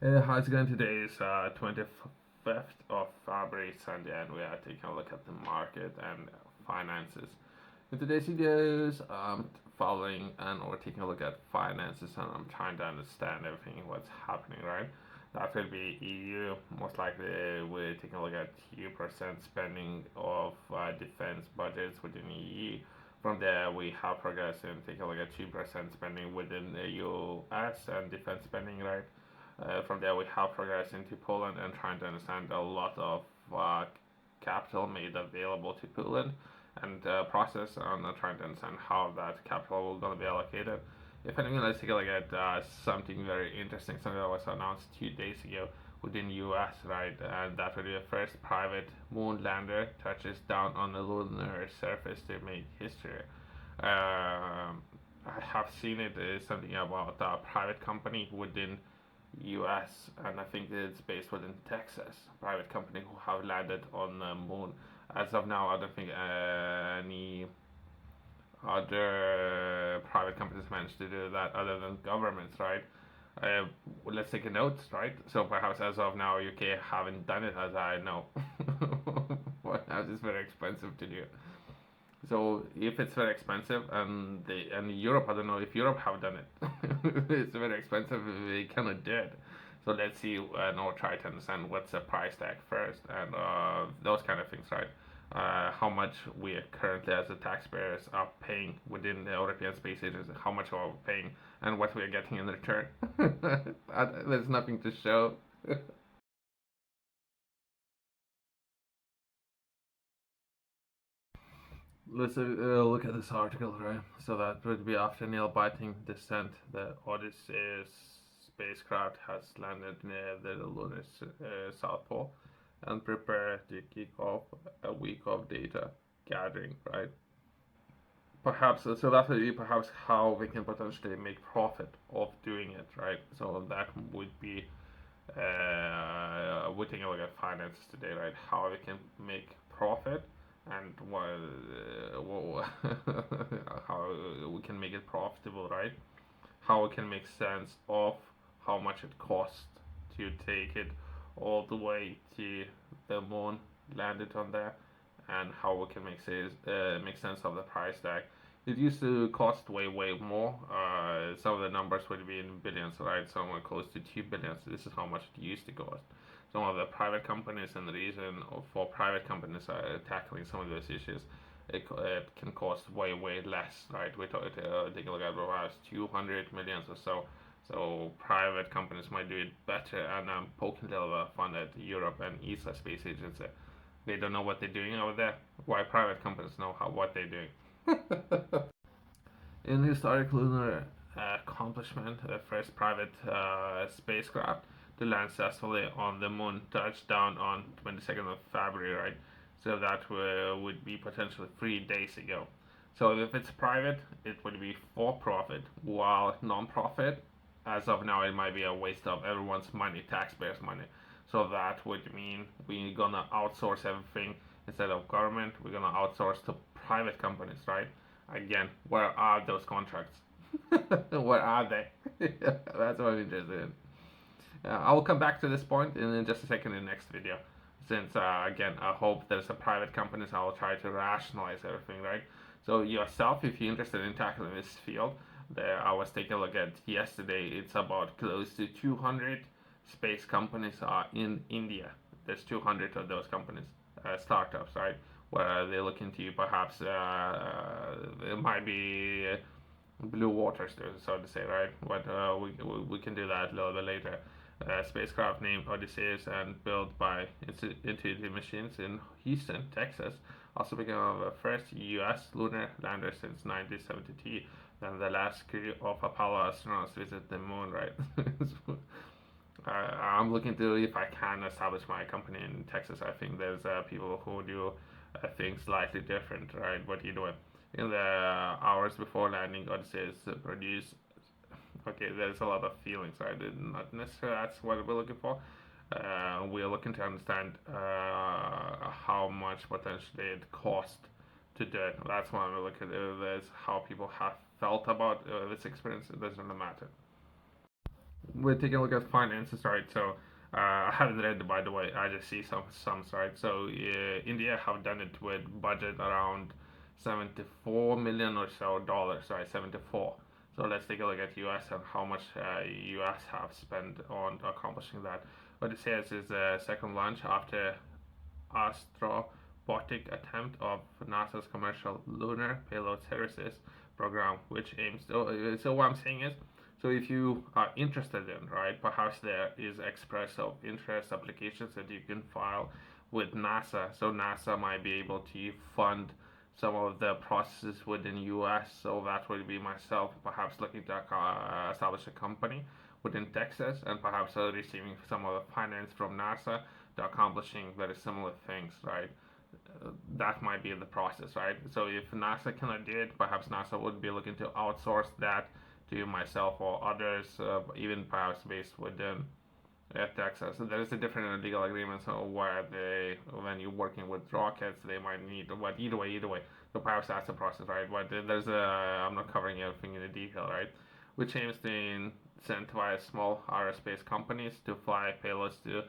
How's it going? Today is 25th of February, Sunday, and we are taking a look at the market and finances. In today's videos, I'm following and we're taking a look at finances, and I'm trying to understand everything what's happening, right? That will be EU. Most likely, we're taking a look at 2% spending of defense budgets within the EU. From there, we have progress in taking a look at 2% spending within the US and defense spending, right? From there, we have progressed into Poland and trying to understand a lot of capital made available to Poland and process and trying to understand how that capital will going to be allocated. If anything, let's take a look at something very interesting, something that was announced 2 days ago within US, right? And that would be the first private moon lander touches down on the lunar surface to make history. I have seen it is something about a private company within US, and I think it's based within Texas. Private company who have landed on the moon. As of now, I don't think any other private companies managed to do that other than governments, right? Uh, let's take a note, right? So perhaps as of now, UK haven't done it, as I know. Perhaps it's very expensive to do. So if it's very expensive, and Europe, I don't know if Europe have done it. It's very expensive. They cannot do it. So let's see and or try to understand what's the price tag first and those kind of things, right? How much we are currently as the taxpayers are paying within the European Space Agency, how much are we paying, and what we are getting in return. There's nothing to show. Let's look at this article, right? So that would be after nail-biting descent, the Odyssey spacecraft has landed near the lunar South Pole and prepare to kick off a week of data gathering, right? Perhaps so that would be perhaps how we can potentially make profit of doing it, right? So that would be we're taking a look at finances today, right? How we can make profit and how we can make it profitable, right? How we can make sense of how much it costs to take it all the way to the moon, land it on there, and how we can make sense of the price tag. It used to cost way more. Some of the numbers would be in billions, right? Somewhere close to 2 billion. So this is how much it used to cost. Some of the private companies, and the reason for private companies tackling some of those issues, it can cost way less, right? We take a look at perhaps 200 millions or so. So private companies might do it better, and I'm poking a little bit fun at Europe and ESA Space Agency. They don't know what they're doing over there. Why private companies know what they're doing? In historic lunar accomplishment, the first private spacecraft to land successfully on the moon touched down on 22nd of February, right? So that would be potentially 3 days ago. So if it's private, it would be for profit, while non-profit, as of now, it might be a waste of everyone's money, taxpayers' money. So that would mean we're gonna outsource everything instead of government. We're gonna outsource to private companies, right? Again, where are those contracts? Where are they? That's what I'm interested in. I will come back to this point in just a second in the next video. Since, again, I hope there's a private company, so I'll try to rationalize everything, right? So yourself, if you're interested in tackling this field, I was taking a look at yesterday, it's about close to 200 space companies are in India. There's 200 of those companies, startups, right? Where they look into perhaps it might be blue waters, so to say, right? But we can do that a little bit later. Spacecraft named Odysseus and built by Intuitive Machines in Houston, Texas, also became the first U.S. lunar lander since 1972. Then the last crew of Apollo astronauts visit the moon, right? I'm looking to if I can establish my company in Texas. I think there's people who do things slightly different, right? What you doing in the hours before landing? Odysseus produced. Okay, there's a lot of feelings, right? Not necessarily that's what we're looking for. We're looking to understand how much potentially it cost to do it. That's why we look at it as how people have felt about this experience. It doesn't really matter. we're taking a look at finances, right? So I haven't read, by the way. I just see some sums, right? So India have done it with budget around 74 million or so dollars, right? 74. So let's take a look at US and how much US have spent on accomplishing that. What it says is the second launch after astrobotic attempt of NASA's commercial lunar payload services program, which aims to. So what I'm saying is, so if you are interested in, right, perhaps there is express of interest applications that you can file with NASA. So NASA might be able to fund some of the processes within US. So that would be myself, perhaps looking to establish a company within Texas and perhaps receiving some of the finance from NASA to accomplishing very similar things, right? That might be the process, right? So if NASA cannot do it, perhaps NASA would be looking to outsource that to myself or others, even perhaps based within Texas. So there is a different legal agreements where they, when you're working with rockets, they might need. But either way. So perhaps that's the process, right? But there's a, I'm not covering everything in the detail, right? Which aims to incentivize small aerospace companies to fly payloads to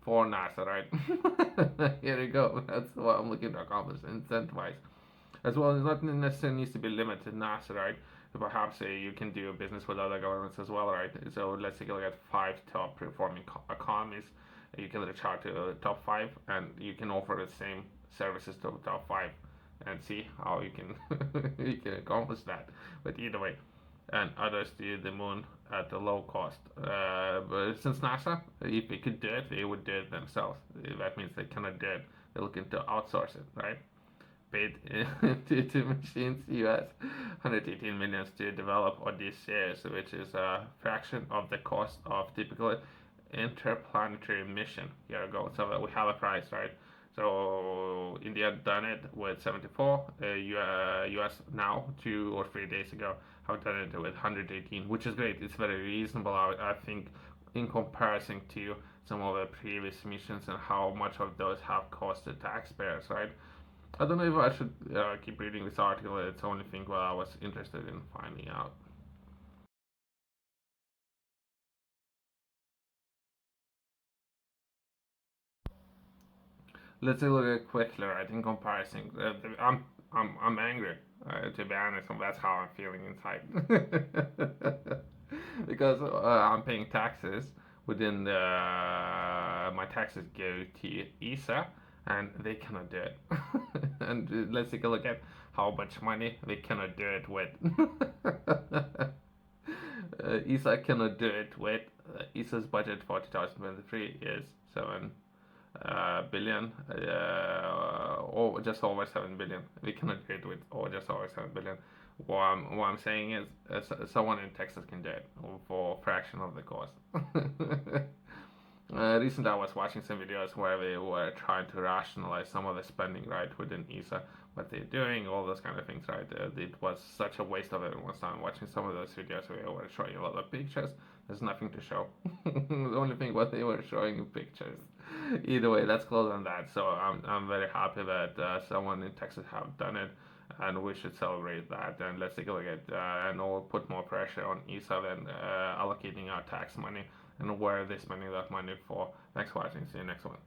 for NASA, right? Here you go. That's what I'm looking to accomplish. Incentivize. As well, it not necessarily needs to be limited to NASA, right? So perhaps you can do business with other governments as well, right? So let's take a look at 5 top performing economies. You can reach out to the top 5, and you can offer the same services to the top 5, and see how you can you can accomplish that. But either way, and others to the moon at a low cost. But since NASA, if they could do it, they would do it themselves. That means they cannot do it. They're looking to outsource it, right? Paid to machines US 118 million to develop Odysseus, which is a fraction of the cost of typical interplanetary mission. Here we go. So we have a price, right? So India done it with 74. US now 2 or 3 days ago have done it with 118, which is great. It's very reasonable. I think in comparison to some of the previous missions and how much of those have cost the taxpayers, right? I don't know if I should keep reading this article. It's the only thing what I was interested in finding out. Let's take a look at quickly, right? In comparison, I'm angry. To be honest, and that's how I'm feeling inside. Because I'm paying taxes within the my taxes go to ESA, and they cannot do it. And let's take a look at how much money they cannot do it with. ESA cannot do it with. ESA's budget for 2023 is 7 billion, or just over 7 billion. We cannot do it with or just over 7 billion. What I'm saying is, someone in Texas can do it for a fraction of the cost. Recently, I was watching some videos where they were trying to rationalize some of the spending, right, within ESA, what they're doing, all those kind of things, right. It was such a waste of everyone's time watching some of those videos where they were showing a lot of pictures. There's nothing to show. The only thing what they were showing in pictures. Either way, let's close on that. So I'm very happy that someone in Texas have done it, and we should celebrate that. And let's take a look at and we'll put more pressure on ESA and allocating our tax money and where they're spending that money for. Thanks for watching. See you next one.